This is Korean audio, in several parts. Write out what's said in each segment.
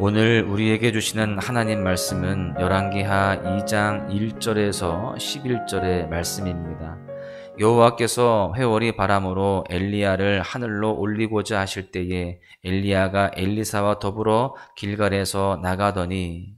오늘 우리에게 주시는 하나님 말씀은 열왕기하 2장 1절에서 11절의 말씀입니다. 여호와께서 회오리 바람으로 엘리야를 하늘로 올리고자 하실 때에 엘리야가 엘리사와 더불어 길갈에서 나가더니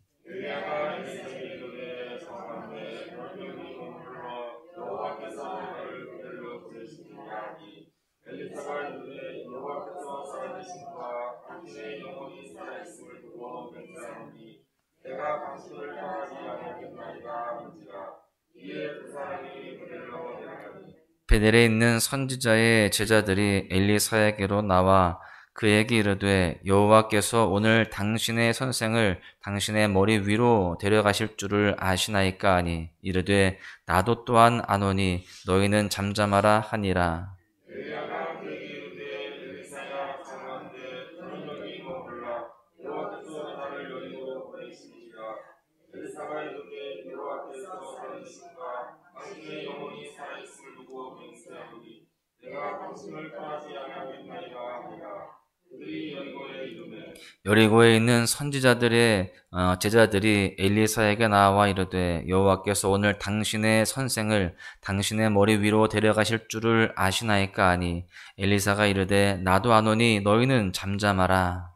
베델에 있는 선지자의 제자들이 엘리사에게로 나와 그에게 이르되 여호와께서 오늘 당신의 선생을 당신의 머리 위로 데려가실 줄을 아시나이까 하니 이르되 나도 또한 아노니 너희는 잠잠하라 하니라. 여리고에 있는 선지자들의 제자들이 엘리사에게 나와 이르되 여호와께서 오늘 당신의 선생을 당신의 머리 위로 데려가실 줄을 아시나이까 하니 엘리사가 이르되 나도 아노니 너희는 잠잠하라.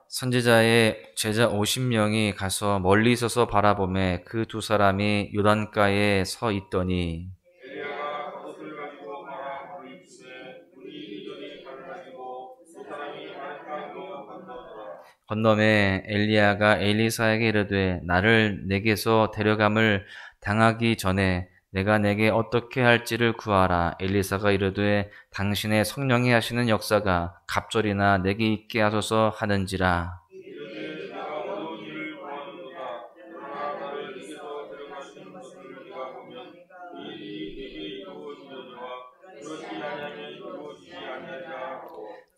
선지자의 제자 50명이 가서 멀리 서서 바라보매 그 두 사람이 요단가에 서 있더니 건너매 엘리야가 엘리사에게 이르되 나를 내게서 데려감을 당하기 전에 내가 내게 어떻게 할지를 구하라. 엘리사가 이르되 당신의 성령이 하시는 역사가 갑절이나 내게 있게 하소서 하는지라.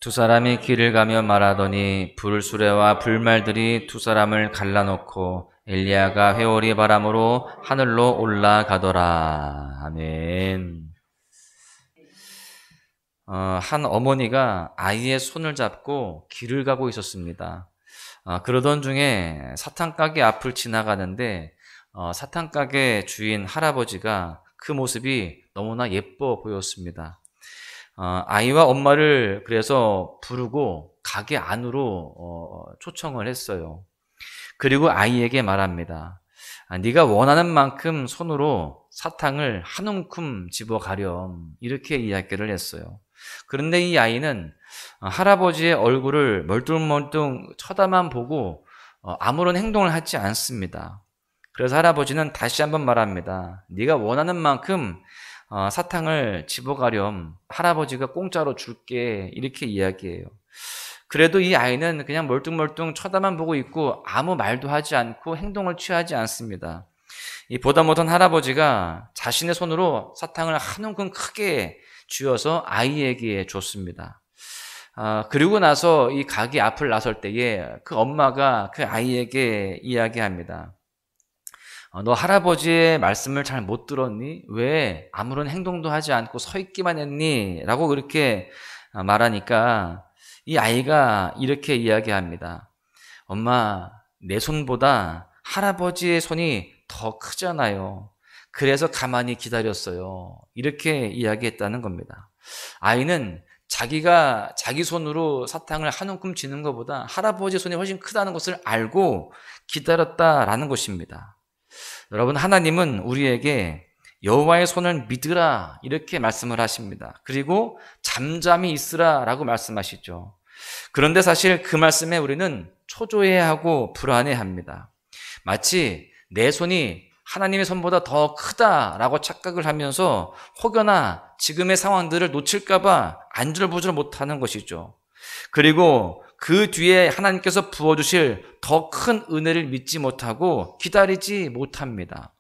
두 사람이 길을 가며 말하더니 불수레와 불말들이 두 사람을 갈라놓고 엘리야가 회오리 바람으로 하늘로 올라가더라. 아멘. 한 어머니가 아이의 손을 잡고 길을 가고 있었습니다. 그러던 중에 사탕가게 앞을 지나가는데 사탕가게 주인 할아버지가 그 모습이 너무나 예뻐 보였습니다. 아이와 엄마를 그래서 부르고 가게 안으로 초청을 했어요. 그리고 아이에게 말합니다. 네가 원하는 만큼 손으로 사탕을 한 움큼 집어가렴. 이렇게 이야기를 했어요. 그런데 이 아이는 할아버지의 얼굴을 멀뚱멀뚱 쳐다만 보고 아무런 행동을 하지 않습니다. 그래서 할아버지는 다시 한번 말합니다. 네가 원하는 만큼 사탕을 집어가렴. 할아버지가 공짜로 줄게. 이렇게 이야기해요. 그래도 이 아이는 그냥 멀뚱멀뚱 쳐다만 보고 있고 아무 말도 하지 않고 행동을 취하지 않습니다. 이 보다 못한 할아버지가 자신의 손으로 사탕을 한 움큼 크게 쥐어서 아이에게 줬습니다. 그리고 나서 이 가게 앞을 나설 때에 그 엄마가 그 아이에게 이야기합니다. 너 할아버지의 말씀을 잘 못 들었니? 왜 아무런 행동도 하지 않고 서 있기만 했니? 라고 그렇게 말하니까 이 아이가 이렇게 이야기합니다. 엄마, 내 손보다 할아버지의 손이 더 크잖아요. 그래서 가만히 기다렸어요. 이렇게 이야기했다는 겁니다. 아이는 자기가 자기 손으로 사탕을 한 움큼 쥐는 것보다 할아버지 손이 훨씬 크다는 것을 알고 기다렸다라는 것입니다. 여러분, 하나님은 우리에게 여호와의 손을 믿으라 이렇게 말씀을 하십니다. 그리고 잠잠히 있으라 라고 말씀하시죠. 그런데 사실 그 말씀에 우리는 초조해하고 불안해합니다. 마치 내 손이 하나님의 손보다 더 크다라고 착각을 하면서 혹여나 지금의 상황들을 놓칠까봐 안절부절 못하는 것이죠. 그리고 그 뒤에 하나님께서 부어주실 더 큰 은혜를 믿지 못하고 기다리지 못합니다.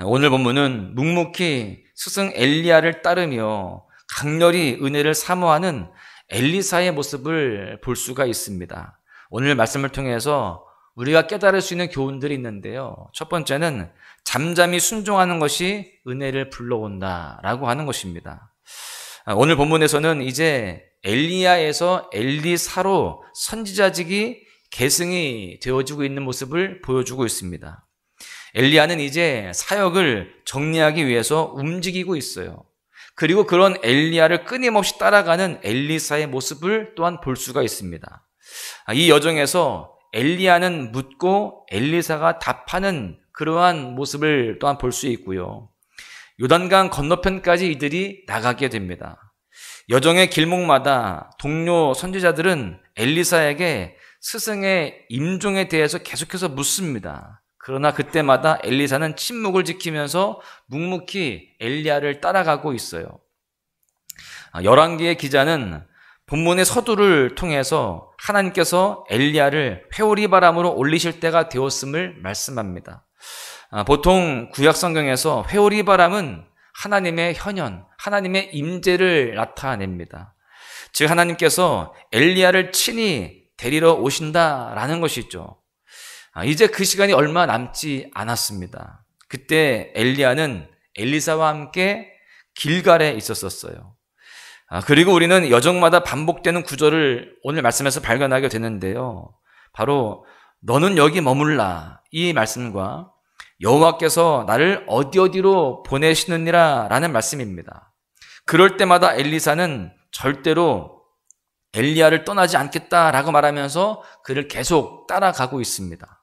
오늘 본문은 묵묵히 스승 엘리야를 따르며 강렬히 은혜를 사모하는 엘리사의 모습을 볼 수가 있습니다. 오늘 말씀을 통해서 우리가 깨달을 수 있는 교훈들이 있는데요. 첫 번째는 잠잠히 순종하는 것이 은혜를 불러온다라고 하는 것입니다. 오늘 본문에서는 이제 엘리야에서 엘리사로 선지자직이 계승이 되어지고 있는 모습을 보여주고 있습니다. 엘리야는 이제 사역을 정리하기 위해서 움직이고 있어요. 그리고 그런 엘리야를 끊임없이 따라가는 엘리사의 모습을 또한 볼 수가 있습니다. 이 여정에서 엘리야는 묻고 엘리사가 답하는 그러한 모습을 또한 볼 수 있고요. 요단강 건너편까지 이들이 나가게 됩니다. 여정의 길목마다 동료 선지자들은 엘리사에게 스승의 임종에 대해서 계속해서 묻습니다. 그러나 그때마다 엘리사는 침묵을 지키면서 묵묵히 엘리야를 따라가고 있어요. 열왕기의 기자는 본문의 서두를 통해서 하나님께서 엘리야를 회오리 바람으로 올리실 때가 되었음을 말씀합니다. 보통 구약 성경에서 회오리 바람은 하나님의 현현, 하나님의 임재를 나타냅니다. 즉 하나님께서 엘리야를 친히 데리러 오신다라는 것이죠. 이제 그 시간이 얼마 남지 않았습니다. 그때 엘리야는 엘리사와 함께 길갈에 있었어요. 그리고 우리는 여정마다 반복되는 구절을 오늘 말씀에서 발견하게 되는데요. 바로 너는 여기 머물라 이 말씀과 여호와께서 나를 어디로 보내시느니라 라는 말씀입니다. 그럴 때마다 엘리사는 절대로 엘리야를 떠나지 않겠다라고 말하면서 그를 계속 따라가고 있습니다.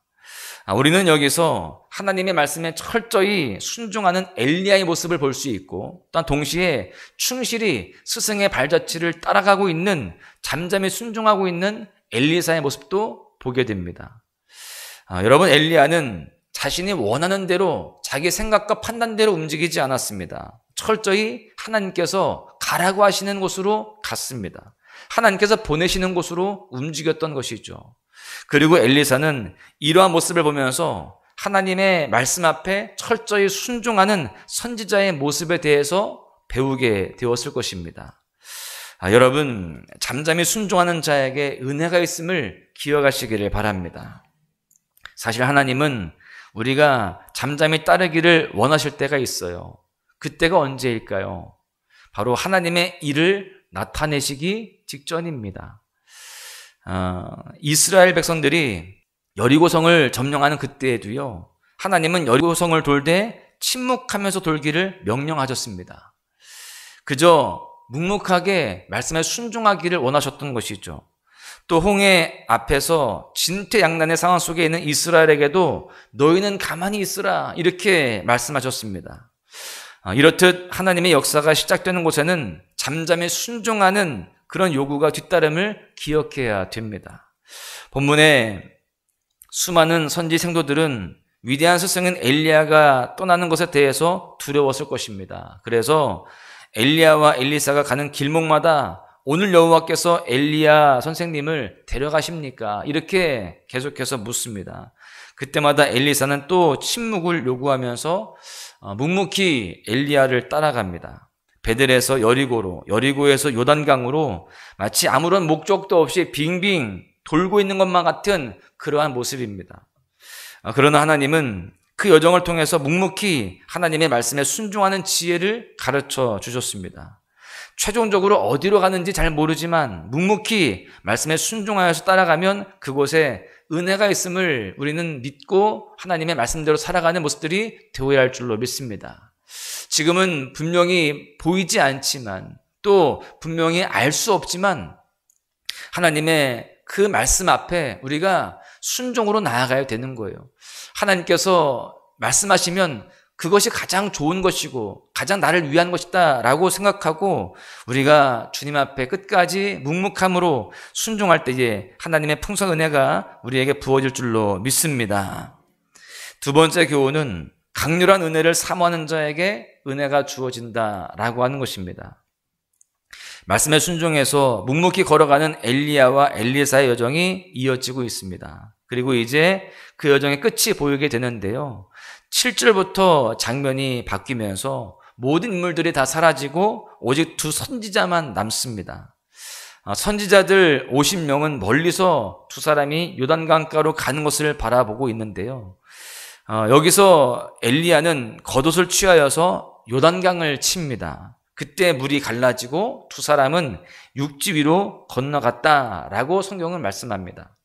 우리는 여기서 하나님의 말씀에 철저히 순종하는 엘리야의 모습을 볼 수 있고 또한 동시에 충실히 스승의 발자취를 따라가고 있는 잠잠히 순종하고 있는 엘리사의 모습도 보게 됩니다. 여러분 엘리야는 자신이 원하는 대로 자기 생각과 판단대로 움직이지 않았습니다. 철저히 하나님께서 가라고 하시는 곳으로 갔습니다. 하나님께서 보내시는 곳으로 움직였던 것이죠. 그리고 엘리사는 이러한 모습을 보면서 하나님의 말씀 앞에 철저히 순종하는 선지자의 모습에 대해서 배우게 되었을 것입니다. 여러분 잠잠히 순종하는 자에게 은혜가 있음을 기억하시기를 바랍니다. 사실 하나님은 우리가 잠잠히 따르기를 원하실 때가 있어요. 그때가 언제일까요? 바로 하나님의 일을 나타내시기 직전입니다. 이스라엘 백성들이 여리고성을 점령하는 그때에도요, 하나님은 여리고성을 돌되 침묵하면서 돌기를 명령하셨습니다. 그저 묵묵하게 말씀에 순종하기를 원하셨던 것이죠. 또 홍해 앞에서 진퇴양난의 상황 속에 있는 이스라엘에게도 너희는 가만히 있으라 이렇게 말씀하셨습니다. 이렇듯 하나님의 역사가 시작되는 곳에는 잠잠히 순종하는 그런 요구가 뒤따름을 기억해야 됩니다. 본문에 수많은 선지 생도들은 위대한 스승인 엘리야가 떠나는 것에 대해서 두려웠을 것입니다. 그래서 엘리야와 엘리사가 가는 길목마다 오늘 여호와께서 엘리야 선생님을 데려가십니까? 이렇게 계속해서 묻습니다. 그때마다 엘리사는 또 침묵을 요구하면서 묵묵히 엘리야를 따라갑니다. 베델에서 여리고로, 여리고에서 요단강으로 마치 아무런 목적도 없이 빙빙 돌고 있는 것만 같은 그러한 모습입니다. 그러나 하나님은 그 여정을 통해서 묵묵히 하나님의 말씀에 순종하는 지혜를 가르쳐 주셨습니다. 최종적으로 어디로 가는지 잘 모르지만 묵묵히 말씀에 순종하여서 따라가면 그곳에 은혜가 있음을 우리는 믿고 하나님의 말씀대로 살아가는 모습들이 되어야 할 줄로 믿습니다. 지금은 분명히 보이지 않지만 또 분명히 알 수 없지만 하나님의 그 말씀 앞에 우리가 순종으로 나아가야 되는 거예요. 하나님께서 말씀하시면 그것이 가장 좋은 것이고 가장 나를 위한 것이다 라고 생각하고 우리가 주님 앞에 끝까지 묵묵함으로 순종할 때에 하나님의 풍성한 은혜가 우리에게 부어질 줄로 믿습니다. 두 번째 교훈은 강렬한 은혜를 사모하는 자에게 은혜가 주어진다라고 하는 것입니다. 말씀에 순종해서 묵묵히 걸어가는 엘리야와 엘리사의 여정이 이어지고 있습니다. 그리고 이제 그 여정의 끝이 보이게 되는데요. 7절부터 장면이 바뀌면서 모든 인물들이 다 사라지고 오직 두 선지자만 남습니다. 선지자들 50명은 멀리서 두 사람이 요단강가로 가는 것을 바라보고 있는데요. 여기서 엘리야는 겉옷을 취하여서 요단강을 칩니다. 그때 물이 갈라지고 두 사람은 육지 위로 건너갔다라고 성경은 말씀합니다.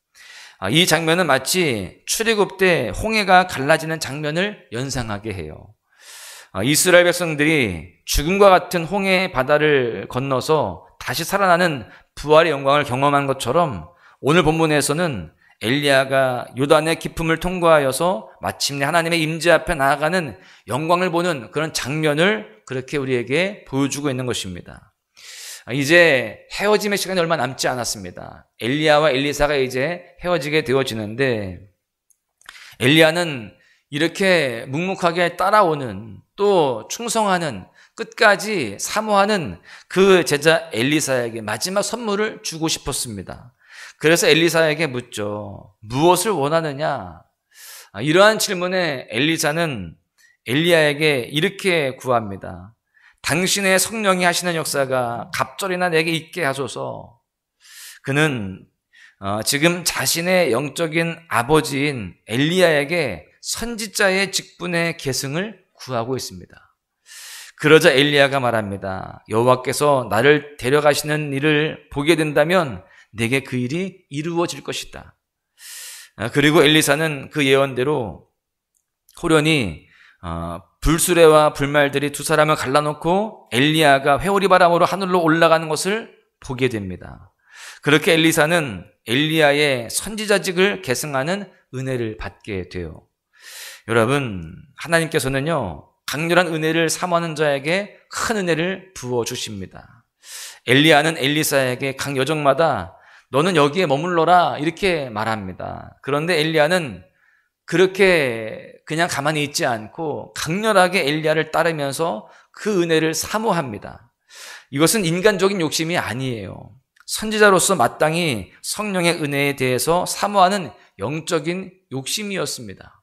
이 장면은 마치 출애굽 때 홍해가 갈라지는 장면을 연상하게 해요. 이스라엘 백성들이 죽음과 같은 홍해 바다를 건너서 다시 살아나는 부활의 영광을 경험한 것처럼 오늘 본문에서는 엘리야가 요단의 깊음을 통과하여서 마침내 하나님의 임재 앞에 나아가는 영광을 보는 그런 장면을 그렇게 우리에게 보여주고 있는 것입니다. 이제 헤어짐의 시간이 얼마 남지 않았습니다. 엘리야와 엘리사가 이제 헤어지게 되어지는데, 엘리야는 이렇게 묵묵하게 따라오는, 또 충성하는, 끝까지 사모하는 그 제자 엘리사에게 마지막 선물을 주고 싶었습니다. 그래서 엘리사에게 묻죠. 무엇을 원하느냐? 이러한 질문에 엘리사는 엘리야에게 이렇게 구합니다. 당신의 성령이 하시는 역사가 갑절이나 내게 있게 하소서. 그는 지금 자신의 영적인 아버지인 엘리야에게 선지자의 직분의 계승을 구하고 있습니다. 그러자 엘리야가 말합니다. 여호와께서 나를 데려가시는 일을 보게 된다면 내게 그 일이 이루어질 것이다. 그리고 엘리사는 그 예언대로 호련히 불수레와 불말들이 두 사람을 갈라놓고 엘리야가 회오리바람으로 하늘로 올라가는 것을 보게 됩니다. 그렇게 엘리사는 엘리야의 선지자직을 계승하는 은혜를 받게 돼요. 여러분, 하나님께서는요, 강렬한 은혜를 사모하는 자에게 큰 은혜를 부어주십니다. 엘리야는 엘리사에게 각 여정마다 너는 여기에 머물러라 이렇게 말합니다. 그런데 엘리야는 그렇게 그냥 가만히 있지 않고 강렬하게 엘리야를 따르면서 그 은혜를 사모합니다. 이것은 인간적인 욕심이 아니에요. 선지자로서 마땅히 성령의 은혜에 대해서 사모하는 영적인 욕심이었습니다.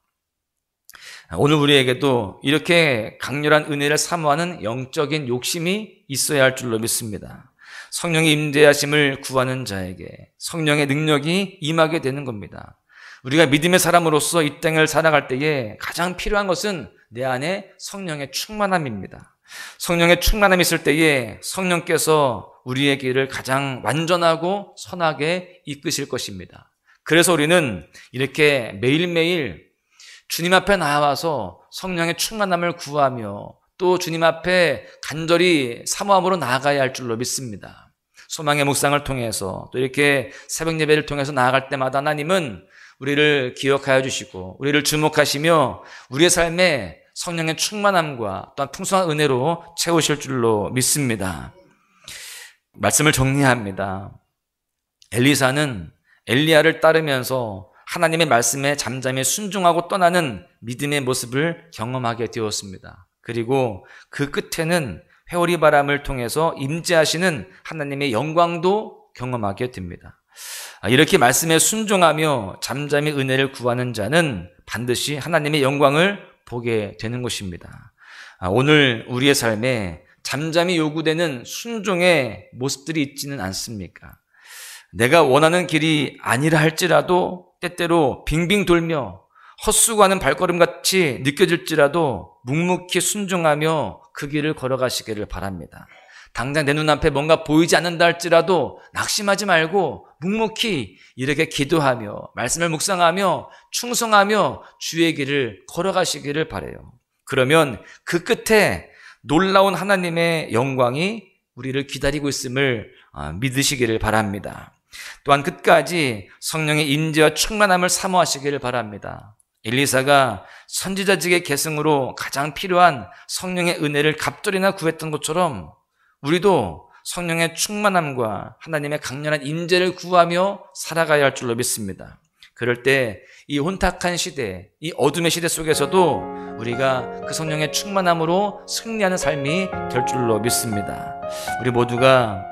오늘 우리에게도 이렇게 강렬한 은혜를 사모하는 영적인 욕심이 있어야 할 줄로 믿습니다. 성령의 임재하심을 구하는 자에게 성령의 능력이 임하게 되는 겁니다. 우리가 믿음의 사람으로서 이 땅을 살아갈 때에 가장 필요한 것은 내 안에 성령의 충만함입니다. 성령의 충만함이 있을 때에 성령께서 우리의 길을 가장 완전하고 선하게 이끄실 것입니다. 그래서 우리는 이렇게 매일매일 주님 앞에 나와서 성령의 충만함을 구하며 또 주님 앞에 간절히 사모함으로 나아가야 할 줄로 믿습니다. 소망의 묵상을 통해서 또 이렇게 새벽 예배를 통해서 나아갈 때마다 하나님은 우리를 기억하여 주시고 우리를 주목하시며 우리의 삶에 성령의 충만함과 또한 풍성한 은혜로 채우실 줄로 믿습니다. 말씀을 정리합니다. 엘리사는 엘리야를 따르면서 하나님의 말씀에 잠잠히 순종하고 떠나는 믿음의 모습을 경험하게 되었습니다. 그리고 그 끝에는 회오리 바람을 통해서 임재하시는 하나님의 영광도 경험하게 됩니다. 이렇게 말씀에 순종하며 잠잠히 은혜를 구하는 자는 반드시 하나님의 영광을 보게 되는 것입니다. 오늘 우리의 삶에 잠잠히 요구되는 순종의 모습들이 있지는 않습니까? 내가 원하는 길이 아니라 할지라도 때때로 빙빙 돌며 헛수고하는 발걸음같이 느껴질지라도 묵묵히 순종하며 그 길을 걸어가시기를 바랍니다. 당장 내 눈앞에 뭔가 보이지 않는다 할지라도 낙심하지 말고 묵묵히 이렇게 기도하며 말씀을 묵상하며 충성하며 주의 길을 걸어가시기를 바라요. 그러면 그 끝에 놀라운 하나님의 영광이 우리를 기다리고 있음을 믿으시기를 바랍니다. 또한 끝까지 성령의 임재와 충만함을 사모하시기를 바랍니다. 엘리사가 선지자직의 계승으로 가장 필요한 성령의 은혜를 갑절이나 구했던 것처럼 우리도 성령의 충만함과 하나님의 강렬한 임재를 구하며 살아가야 할 줄로 믿습니다. 그럴 때 이 혼탁한 시대, 이 어둠의 시대 속에서도 우리가 그 성령의 충만함으로 승리하는 삶이 될 줄로 믿습니다. 우리 모두가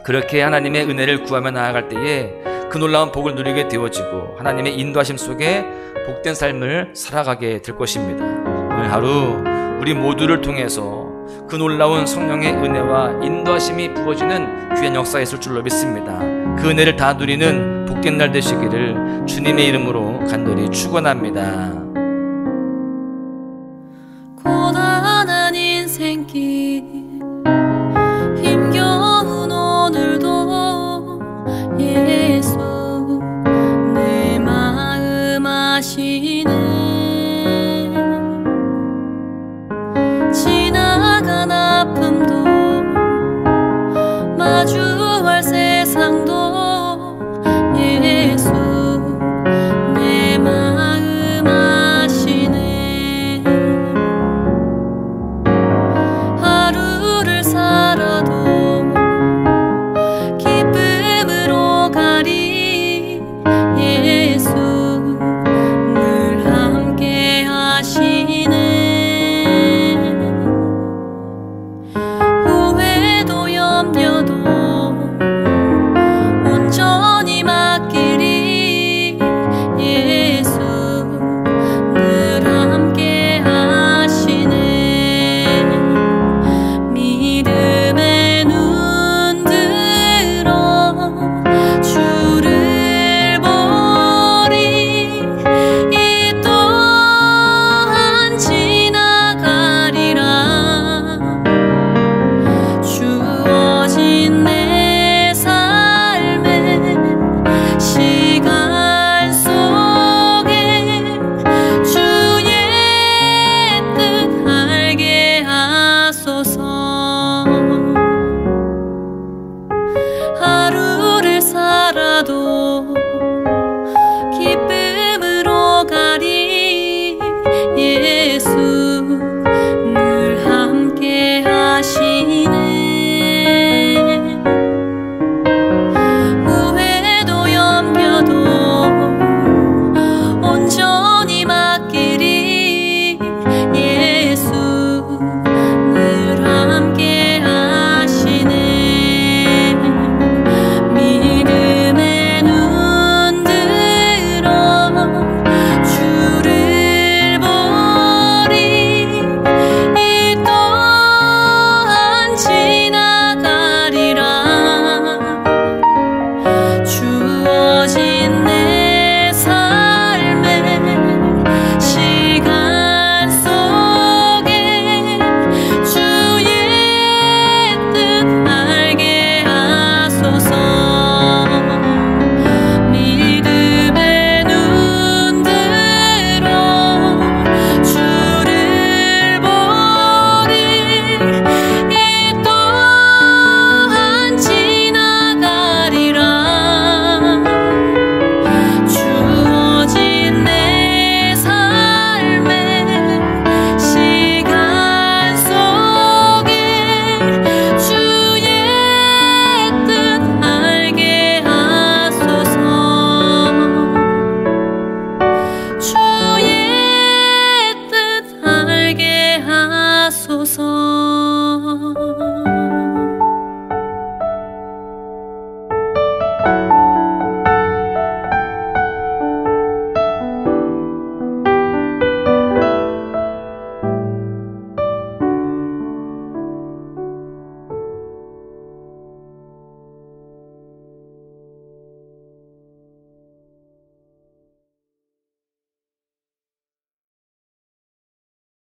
그렇게 하나님의 은혜를 구하며 나아갈 때에 그 놀라운 복을 누리게 되어지고 하나님의 인도하심 속에 복된 삶을 살아가게 될 것입니다. 오늘 하루 우리 모두를 통해서 그 놀라운 성령의 은혜와 인도하심이 부어지는 귀한 역사가 있을 줄로 믿습니다. 그 은혜를 다 누리는 복된 날 되시기를 주님의 이름으로 간절히 축원합니다. 고단한 인생길